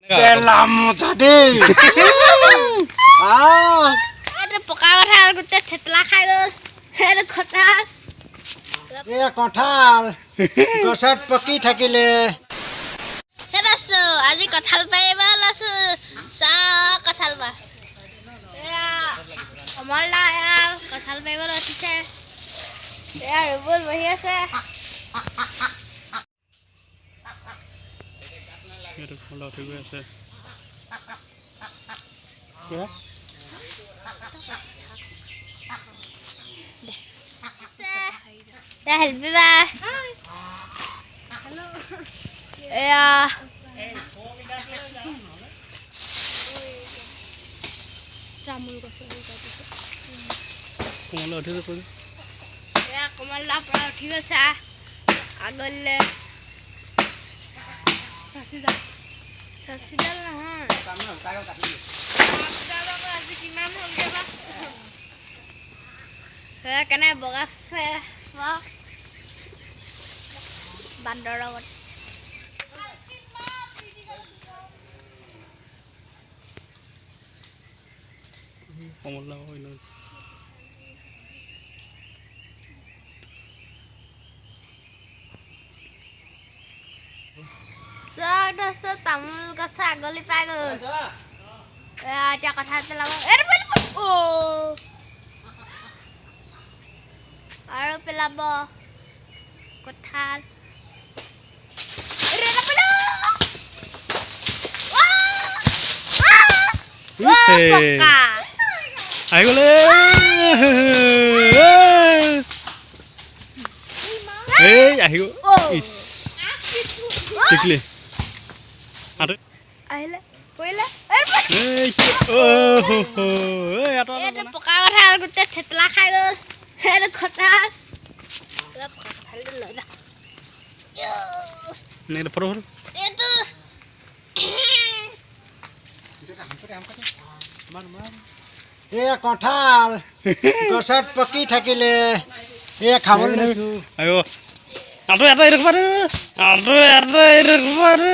Pelam tadi. Ada poka kathal gute thetla khai gol. Ada kathal. Iya kathal. Gosat paki thakile. Herasto aji kathal paiba lasu sa kathal ba. Ya amala ya kathal paiba latise. Ya rubul bahi ase. Itu kalau tu biasa. Ya. Ya help ba. Hello. Ya. Ramul ko sa dito. Kalau tu tu. Ya komala pra ঠিক আছে আগলে সাসিদাল নহয় Kamu tahu kasih. সাসিদাল আজি কিমান হল গেবা হে কেনে বগাছে বান্দৰ লগত Kamu lah ini. Sa tamul gছ আগলি পাই গল এতিয়া কথা পেলাব আৰু পেলাব কঁঠাল Ayo le. Ayo. Tikli. Ada. আহিলে কইলে এটা পকা কঁঠাল গোটে থেতলা খাই গল এটা কঁঠাল লৈ যা Ni ada perut. itu Iya kathal. Gosat paki thakile. Iya khabol. Ayo. Ada itu kemana? Ada itu kemana?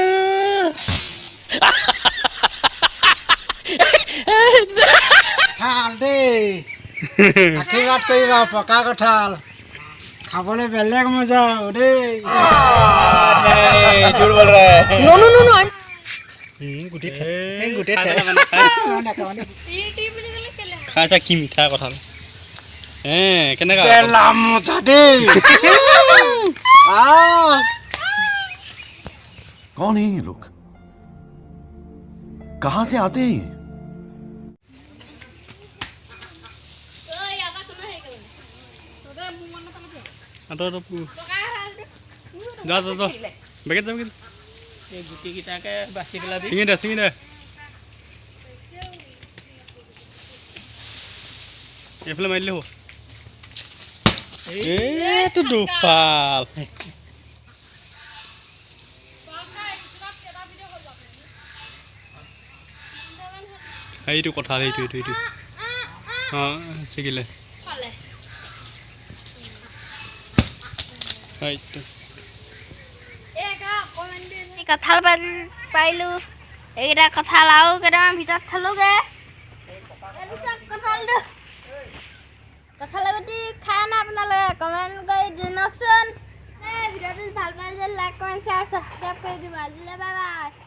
Thal deh. Akibat kaiba paka kathal. Khabole beleg maja ode. नहीं झूठ बोल रहा है Gudit. Gudit. টি বুলি কলে কেলে Kaca কি মিঠা কথা কেনেকা Pelam tadi. कौन है ये लोग कहां से आते हैं ये ঐ আগা কোনে হৈ গল তোৰে মন নাথাকে আটো আটো পকা কঁঠালটো যা যা যা বেগেত যাম কিন্তু এই গুটি কিটাকে বাছি পেলাবি চিঙি দে এইফালে মাৰিলে হ'ব এইটো দুফাল এইটো কথা এইটো অঁ ছিগিলে পালে এইটো কঁঠাল পাৰিলো এইকেইটা কঁঠাল আৰু কেইটামান ভিতৰত থলোগে কঁঠাল গুটি খাই না আপোনালোকে কমেণ্ট কৰি জনাওকচোন ভিডিঅ'টো ভাল পাইছে লাইক কমেণ্ট শ্বেয়াৰ ছাবস্ক্ৰাইব কৰি দিব আজিলৈ বাই বাই